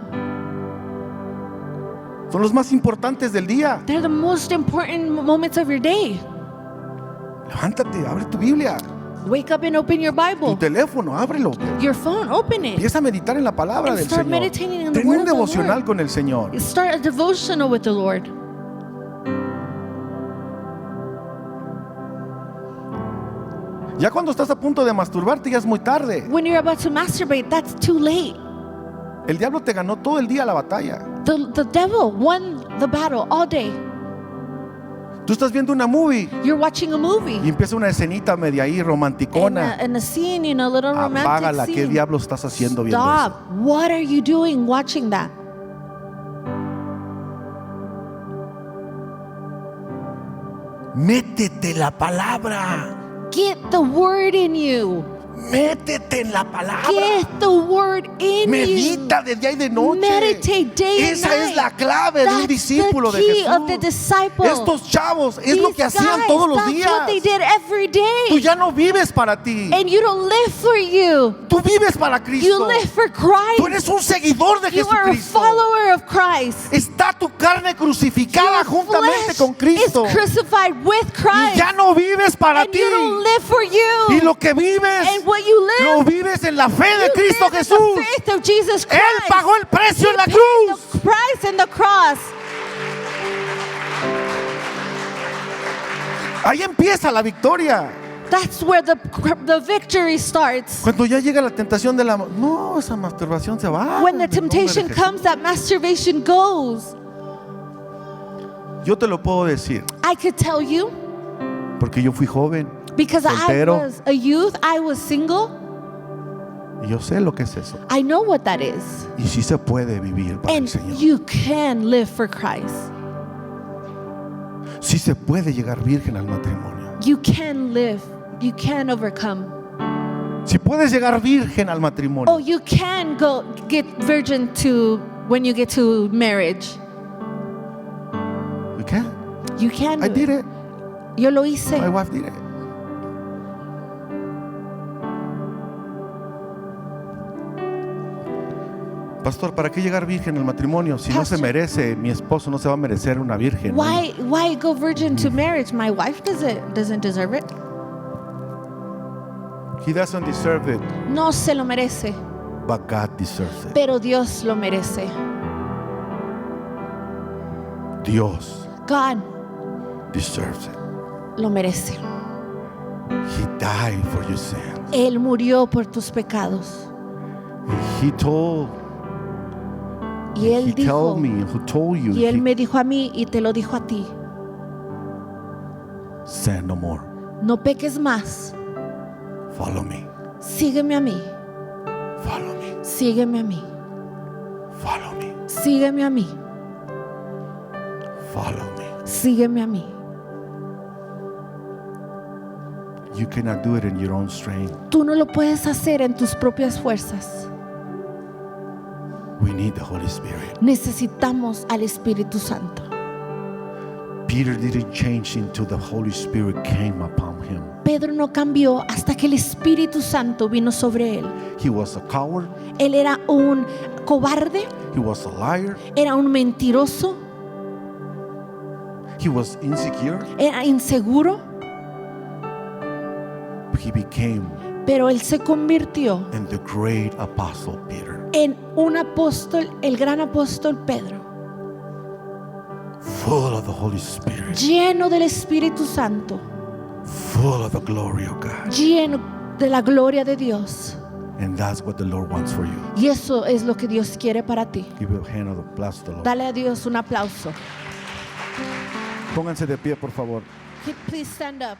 Son los más importantes del día. They're the most important moments of your day. Levántate, abre tu Biblia. Wake up and open your Tu Bible. teléfono, ábrelo. Your phone, open it. Empieza a meditar en la palabra And del start Señor. meditating in the Ten word un of the devocional Lord. con el Señor. Start a devotional with the Lord. Ya cuando estás a punto de masturbarte ya es muy tarde. When you're about to masturbate, that's too late. El diablo te ganó todo el día la batalla. The devil won the battle all day. Tú estás viendo una movie You're watching a movie. y empieza una escenita media ahí romanticona. And a scene, a little romantic Apágala, ¿qué scene. diablo estás haciendo viendo Stop. eso? What are you doing watching that? Métete la palabra. Get the word in you. Métete en la palabra. Get the word in Medita de día y de you. noche. Meditate day and Esa night. es la clave de un That's discípulo the de key of the Jesús. disciple. Estos chavos es lo These que hacían guys, todos los that's días. what they did every day. Tú ya no vives para ti. And you don't live for you. Tú vives para You Cristo. live for Christ. Tú eres un seguidor de You are a Jesucristo. follower of Christ. Está tu carne crucificada Your juntamente flesh con Cristo. is crucified with Y Christ. ya no vives para And ti. you don't live for you. Y lo que vives, And what you lo live, vives en la fe de you Cristo live in Jesús. the faith of Jesus Christ. Él pagó el precio en la He cruz. paid the price in the cross. Ahí empieza la victoria. That's where the victory starts. Cuando ya llega la tentación de la... No, esa masturbación se va. When the En el nombre de temptation Jesús. comes, that masturbation goes. Yo te lo puedo decir, I could tell you, porque yo fui joven because Soltero. I was a youth, I was single. y yo sé lo que es eso. I know what that is. Y sí se puede vivir para el And Señor. you can live for Christ. Sí se puede llegar virgen al matrimonio. You can live. You can overcome. Si puedes llegar virgen al matrimonio. Oh, you can go get virgin to when you get to marriage. You can. You can I do did it. it. Yo lo hice. My wife did it. Pastor, ¿para qué llegar virgen al matrimonio? Si no se Pastor. merece, mi esposo no se va a merecer una virgen. Why go virgin to marriage? My wife doesn't deserve it. He doesn't deserve it, No se lo merece, but God deserves it. pero Dios lo merece. Dios God deserves it. lo merece. He died for your sins. Él murió por tus pecados. He told, Y Él he dijo, told me, who told you, y Él he me dijo a mí y te lo dijo a ti. said no more. No peques más. Follow me. Sígueme a mí. Follow me. Sígueme a mí. Follow me. Sígueme a mí. Follow me. Sígueme a mí. You cannot do it in your own strength. Tú no lo puedes hacer en tus propias fuerzas. We need the Holy Spirit. Necesitamos al Espíritu Santo. Peter didn't change until the Holy Spirit came upon him. Pedro no cambió hasta que el Espíritu Santo vino sobre él. He was a coward. Él era un cobarde, He was a liar. era un mentiroso, He was insecure. era inseguro, He became pero él se convirtió in the great apostle Peter. en un apóstol, el gran apóstol Pedro, Full of the Holy Spirit. lleno del Espíritu Santo, Full of the glory of God. lleno de la gloria de Dios. And that's what the Lord wants for you. Y eso es lo que Dios quiere para ti. Give a hand of applause to the Lord. Dale a Dios un aplauso. Pónganse de pie, por favor. Please stand up.